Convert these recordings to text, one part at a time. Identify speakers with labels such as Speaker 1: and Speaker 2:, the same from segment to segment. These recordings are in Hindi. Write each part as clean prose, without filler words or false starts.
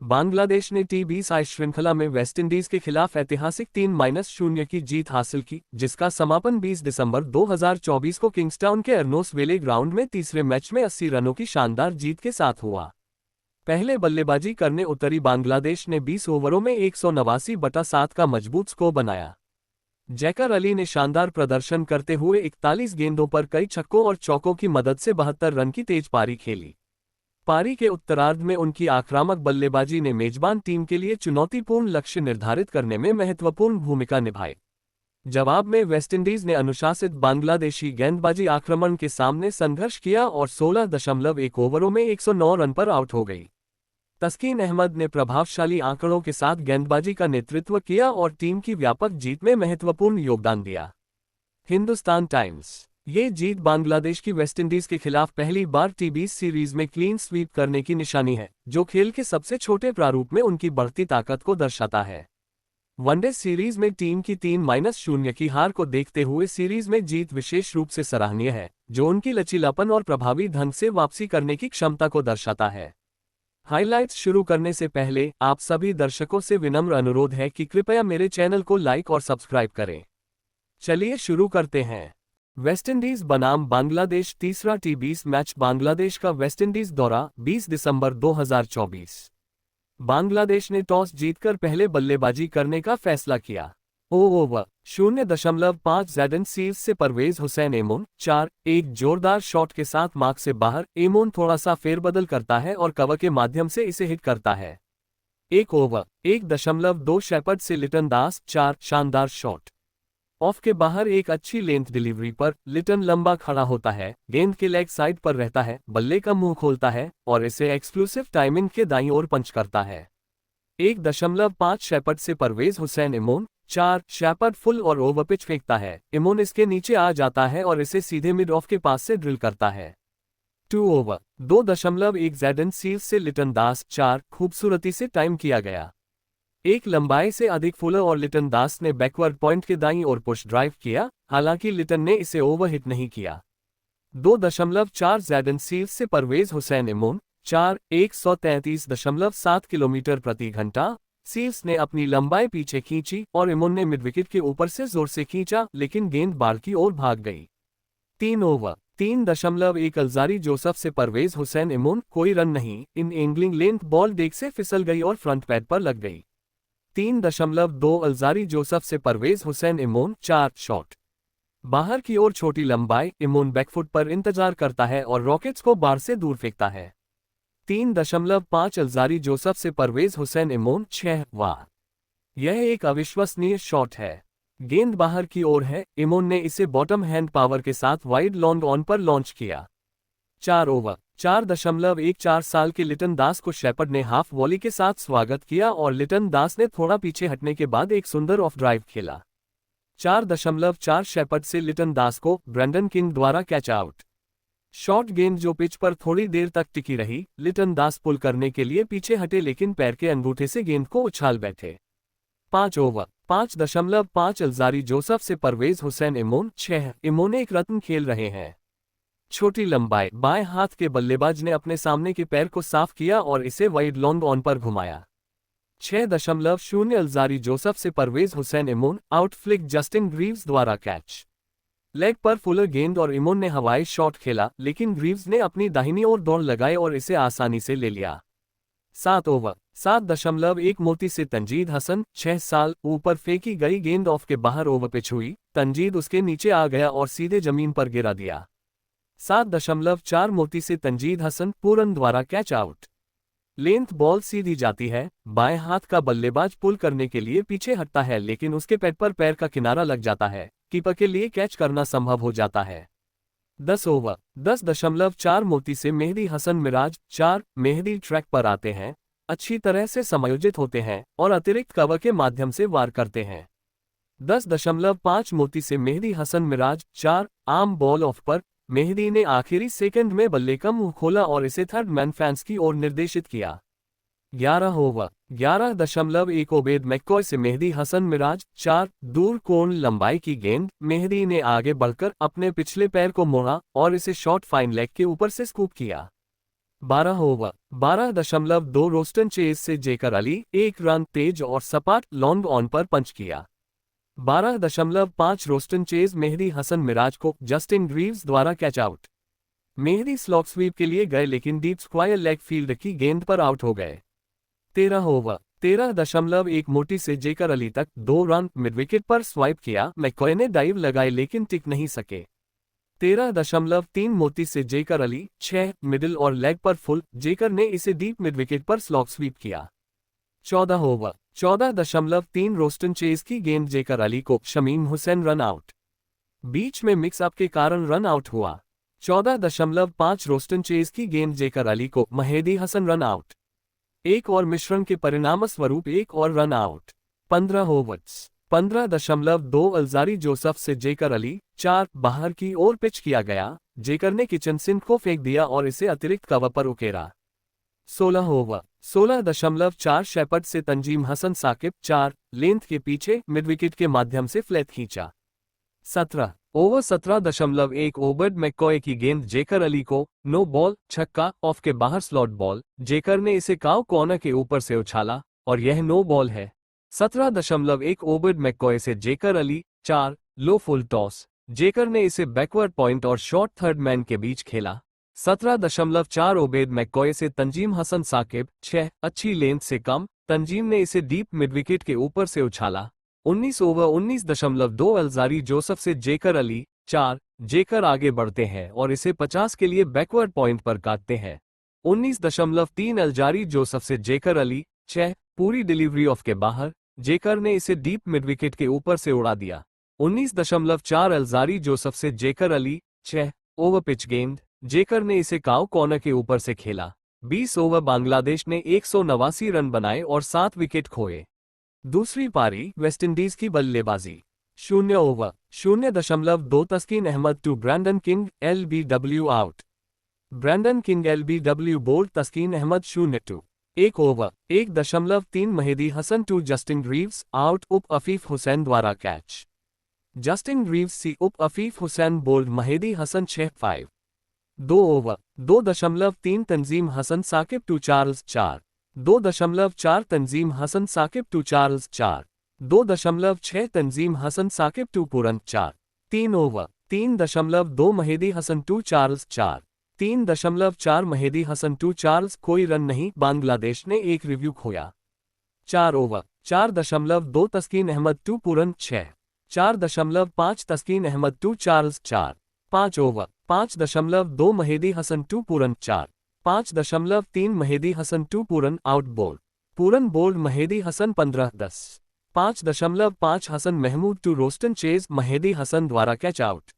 Speaker 1: बांग्लादेश ने टी20 श्रृंखला में वेस्टइंडीज के खिलाफ ऐतिहासिक 3-0 की जीत हासिल की, जिसका समापन 20 दिसंबर 2024 को किंग्स्टाउन के अर्नोस वेले ग्राउंड में तीसरे मैच में 80 रनों की शानदार जीत के साथ हुआ। पहले बल्लेबाजी करने उतरी बांग्लादेश ने 20 ओवरों में 189/7 का मजबूत स्कोर बनाया। जैकर अली ने शानदार प्रदर्शन करते हुए 41 गेंदों पर कई छक्कों और चौकों की मदद से 72 रन की तेज पारी खेली। पारी के उत्तरार्ध में उनकी आक्रामक बल्लेबाजी ने मेजबान टीम के लिए चुनौतीपूर्ण लक्ष्य निर्धारित करने में महत्वपूर्ण भूमिका निभाई। जवाब में वेस्टइंडीज ने अनुशासित बांग्लादेशी गेंदबाजी आक्रमण के सामने संघर्ष किया और 16.1 ओवरों में 109 रन पर आउट हो गई। तस्कीन अहमद ने प्रभावशाली आंकड़ों के साथ गेंदबाजी का नेतृत्व किया और टीम की व्यापक जीत में महत्वपूर्ण योगदान दिया। हिंदुस्तान टाइम्स। ये जीत बांग्लादेश की वेस्टइंडीज के खिलाफ पहली बार टी20 सीरीज में क्लीन स्वीप करने की निशानी है, जो खेल के सबसे छोटे प्रारूप में उनकी बढ़ती ताकत को दर्शाता है। वनडे सीरीज में टीम की 3-0 की हार को देखते हुए सीरीज में जीत विशेष रूप से सराहनीय है, जो उनकी लचीलापन और प्रभावी ढंग से वापसी करने की क्षमता को दर्शाता है। हाइलाइट्स शुरू करने से पहले आप सभी दर्शकों से विनम्र अनुरोध है कि कृपया मेरे चैनल को लाइक और सब्सक्राइब करें। चलिए शुरू करते हैं। वेस्टइंडीज बनाम बांग्लादेश तीसरा टी20 मैच। बांग्लादेश का वेस्टइंडीज दौरा 20 दिसंबर 2024। बांग्लादेश ने टॉस जीतकर पहले बल्लेबाजी करने का फैसला किया। ओवर 0.5 ज़ेडन सीव्स से परवेज हुसैन एमोन 4, एक जोरदार शॉट के साथ मार्क से बाहर। एमोन थोड़ा सा फेरबदल करता है और कवर के माध्यम से इसे हिट करता है। 1 ओवर 1.2 शेपर्ड से लिटन दास 4, शानदार शॉट। ऑफ के बाहर एक अच्छी लेंथ डिलीवरी पर लिटन लंबा खड़ा होता है, गेंद के लेग साइड पर रहता है, बल्ले का मुंह खोलता है और इसे एक्सक्लूसिव टाइमिंग के दाईं ओर पंच करता है। 1.5 शेपर्ड से परवेज हुसैन एमोन 4, शेपर्ड फुल और ओवर पिच फेंकता है। एमोन इसके नीचे आ जाता है और इसे सीधे मिड ऑफ के पास से ड्रिल करता है। 2 ओवर 2.1 ज़ेडन सीव्स से लिटन दास 4, खूबसूरती से टाइम किया गया। एक लंबाई से अधिक फुलर और लिटन दास ने बैकवर्ड पॉइंट के दाईं ओर पुश ड्राइव किया, हालांकि लिटन ने इसे ओवरहिट नहीं किया। 2.4 ज़ेडन सीव्स से परवेज हुसैन एमोन 4, 133.7 किलोमीटर प्रति घंटा। सीव्स ने अपनी लंबाई पीछे खींची और एमोन ने मिड विकेट के ऊपर से जोर से खींचा, लेकिन गेंद बार की ओर भाग गई। 3 ओवर 3.1 अल्जारी जोसफ से परवेज हुसैन एमोन कोई रन नहीं। इन एंगलिंग लेंथ बॉल डेक से फिसल गई और फ्रंट पैड पर लग गई। 3.2 अल्जारी जोसफ से परवेज हुसैन एमोन 4, शॉट बाहर की ओर छोटी लंबाई। एमोन बैकफुट पर इंतजार करता है और रॉकेट्स को बार से दूर फेंकता है। 3.5 अल्जारी जोसफ से परवेज हुसैन एमोन 6, वाह, यह एक अविश्वसनीय शॉट है। गेंद बाहर की ओर है। एमोन ने इसे बॉटम हैंड पावर के साथ वाइड लॉन्ग ऑन पर लॉन्च किया। 4 ओवर 4.14 साल के लिटन दास को शेपर्ड ने हाफ वॉली के साथ स्वागत किया और लिटन दास ने थोड़ा पीछे हटने के बाद एक सुंदर ऑफ ड्राइव खेला। 4.4 शेपर्ड से लिटन दास को ब्रेंडन किंग द्वारा कैच आउट। शॉर्ट गेंद जो पिच पर थोड़ी देर तक टिकी रही। लिटन दास पुल करने के लिए पीछे हटे, लेकिन पैर के अंगूठे से गेंद को उछाल बैठे। 5 ओवर 5.5 अल्जारी जोसफ से परवेज हुसैन एमोन 6, एमोन एक रत्न खेल रहे हैं। छोटी लंबाई। बाएं हाथ के बल्लेबाज ने अपने सामने के पैर को साफ किया और इसे वाइड लॉन्ग ऑन पर घुमाया। 6.0 अल्जारी जोसफ से Parvez Hossain Emon out flick Justin Greaves द्वारा कैच। लेग पर फुलर गेंद और एमोन ने हवाई शॉट खेला, लेकिन ग्रीव्स ने अपनी दाहिनी ओर दौड़ लगाई और इसे आसानी से ले लिया। 7 ओवर 7.1 मोती से तंजीद हसन 6 साल, ऊपर फेंकी गई गेंद ऑफ के बाहर ओवर पिच हुई। तंजीद उसके नीचे आ गया और सीधे जमीन पर गिरा दिया। 7.4 मोती से तंजीद हसन पूरन द्वारा कैच आउट। लेंथ बॉल सीधी जाती है। बाएं हाथ का बल्लेबाज पुल करने के लिए पीछे हटता है, लेकिन उसके पैड पर पैर का किनारा लग जाता है। कीपर के लिए कैच करना संभव हो जाता है। 10 ओवर 10.4 मोती से मेहदी हसन मिराज 4, मेहदी ट्रैक पर आते हैं, अच्छी तरह से समायोजित होते हैं और अतिरिक्त कवर के माध्यम से वार करते हैं। 10.5 मोती से मेहदी हसन मिराज 4, आम बॉल ऑफ पर। मेहदी ने आखिरी सेकंड में बल्ले का मुंह खोला और इसे थर्ड मैन फैंस की ओर निर्देशित किया। 11 ओवर 11.1 ओबेद मैककॉय से मेहदी हसन मिराज 4, दूर कोण लंबाई की गेंद। मेहदी ने आगे बढ़कर अपने पिछले पैर को मोड़ा और इसे शॉर्ट फाइन लेग के ऊपर से स्कूप किया। 12 ओवर 12.2 रोस्टन चेज से जेकर अली 1 रन तेज और सपाट लॉन्ग ऑन पर पंच किया। 12.5 रोस्टन चेज मेहदी हसन मिराज को जस्टिन ग्रीव्स द्वारा catch out. Mehidy slog sweep के लिए गए लेकिन डीप स्क्वायर लेग फील्ड की गेंद पर आउट हो गए। 13 ओवर 13.1 मोटी से जेकर अली तक 2 रन मिडविकेट पर स्वाइप किया। मैकॉय ने डाइव लगाई लेकिन टिक नहीं सके। 13.3 मोती से जेकर अली 6 मिडिल और लेग पर फुल। जेकर ने इसे डीप मिडविकेट पर स्लॉग स्वीप किया। 14 ओवर 14.3 रोस्टन चेज की गेंद जेकर अली को शमीम हुसैन रन आउट। बीच में मिक्स अप के कारण रन आउट हुआ। 14.5 रोस्टन चेज की गेंद जेकर अली को मेहदी हसन रन आउट। एक और मिश्रण के परिणामस्वरूप एक और run out. 15 overs 15.2 Alzarri Joseph से जेकर अली 4 बाहर की ओर पिच किया गया। जेकर ने किचन सिंक को फेंक दिया और इसे अतिरिक्त कवर पर उकेरा। 16 ओवर 16.4 शेपर्ड से तंजीम हसन साकिब 4 लेंथ के पीछे मिडविकेट के माध्यम से फ्लैट खींचा। 17 ओवर 17.1 ओबर्ड मैककॉय की गेंद जेकर अली को नो बॉल छक्का ऑफ के बाहर स्लॉट बॉल। जेकर ने इसे काव कॉर्नर के ऊपर से उछाला और यह नो बॉल है। 17.1 ओबर्ड मैककॉय से जेकर अली 4 लो फुल टॉस। जेकर ने इसे बैकवर्ड पॉइंट और शॉर्ट थर्ड मैन के बीच खेला। 17.4 ओबेद मैककॉय से तंजीम हसन साकिब 6 अच्छी लेंथ से कम। तंजीम ने इसे डीप मिडविकेट के ऊपर से उछाला। 19 ओवर 19.2 अल्जारी जोसफ से जेकर अली 4 जेकर आगे बढ़ते हैं और इसे 50 के लिए बैकवर्ड पॉइंट पर काटते हैं। 19.3 अल्जारी जोसफ से जेकर अली 6 पूरी डिलीवरी ऑफ के बाहर। जेकर ने इसे डीप मिडविकेट के ऊपर से उड़ा दिया। 19.4 अल्जारी जोसफ से जेकर अली 6 ओवर पिच गेंद। जेकर ने इसे काव कॉर्नर के ऊपर से खेला। 20 ओवर बांग्लादेश ने 189 रन बनाए और 7 विकेट खोए। दूसरी पारी वेस्टइंडीज की बल्लेबाजी। 0 over 0.2 Taskin Ahmed to Brandon King LBW out. Brandon King LBW bowled Taskin Ahmed 0-2। 1 over 1.3 Mehidy Hasan to Justin Greaves out. उप अफीफ हुसैन द्वारा कैच। जस्टिन ग्रीव्स सी उप Afif Hossain bowled Mehidy Hasan 6-5। 2 over 2.3 Tanzim Hasan Sakib to Charles 4। 2.4 Tanzim Hasan Sakib to Charles 4। 2.6 Tanzim Hasan Sakib to Pooran 4। 3 over 3.2 Mehdi Hasan to Charles 4। 3.4 Mehidy Hasan to Charles कोई रन नहीं। बांग्लादेश ने एक रिव्यू खोया। 4 over 4.2 Taskin Ahmed to Pooran 6। 4.5 Taskin Ahmed to Charles 4। 5 over 5.2 Mehidy Hasan to Pooran 4। 5.3 Mehidy Hasan to Pooran out bowled. Pooran bowled Mehidy Hasan 15-10। 5.5 Hasan Mahmud to Roston Chase Mehidy Hasan द्वारा catch out.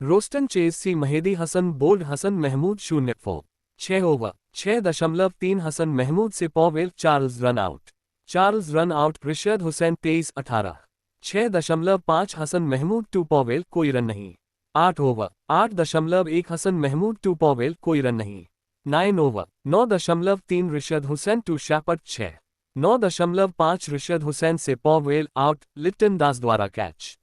Speaker 1: Roston Chase c Mehidy Hasan bowled Hasan Mahmud 0-4। 6 over 6.3 Hasan Mahmud से Powell Charles run out. Charles run out Rishad Hossain 23-18। 6.5 Hasan Mahmud to Powell कोई रन नहीं। 8 over 8.1 Hasan Mahmud to Powell कोई रन नहीं। 9 over 9.3 Rishad Hossain to Shepherd 6। 9.5 Rishad Hossain से पॉवेल आउट। लिप्टन दास द्वारा catch.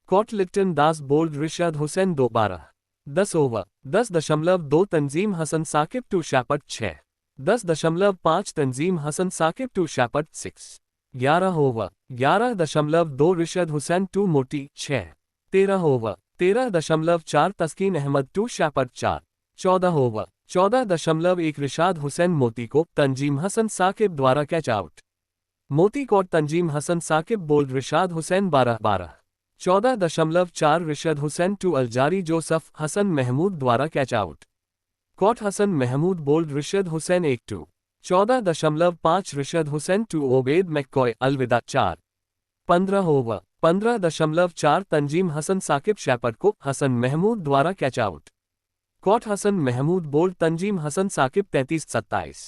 Speaker 1: Caught Liton Das bowled Rishad Hossain 2-12। 10 over 10.2 Tanzim Hasan Sakib to Shepherd 6। 10.5 Tanzim Hasan Sakib to Shepherd 6। 11 over 11.2 Rishad Hossain to Motie 6। 13 over 13.4 Taskin Ahmed to Shepherd 4। 14 over 14.1 Rishad Hossain Motie को तंजीम हसन साकिब द्वारा कैच आउट। मोती को Tanzim Hasan Sakib bowled Rishad Hossain 12-12। 14.4 Rishad Hossain to Alzarri Joseph Hasan Mahmood द्वारा catch out. Caught Hasan Mahmud bowled Rishad Hossain 1-2। 14.5 Rishad Hossain to Obed McCoy अलविदा 4। 15 ओवर 15.4 तंजीम हसन साकिब शेपर्ड को हसन महमूद द्वारा catch out. Caught Hasan Mahmud bowled Tanzim Hasan Sakib 33-27।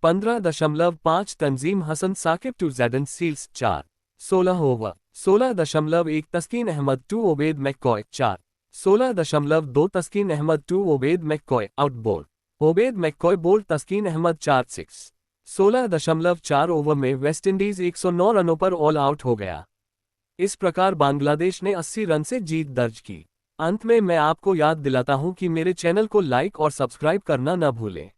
Speaker 1: 15.5 Tanzim Hasan Sakib to Jayden Seales 4। 16 over 16.1 Taskeen Ahmed to Obed McCoy 4। 16.2 Taskin Ahmed to Obed McCoy out bowled. Obed McCoy bowled Taskin Ahmed 4-6। 16.4 over में वेस्टइंडीज 109 रनों पर ऑल आउट हो गया। इस प्रकार बांग्लादेश ने 80 रन से जीत दर्ज की। अंत में मैं आपको याद दिलाता हूं कि मेरे चैनल को लाइक और सब्सक्राइब करना न भूलें।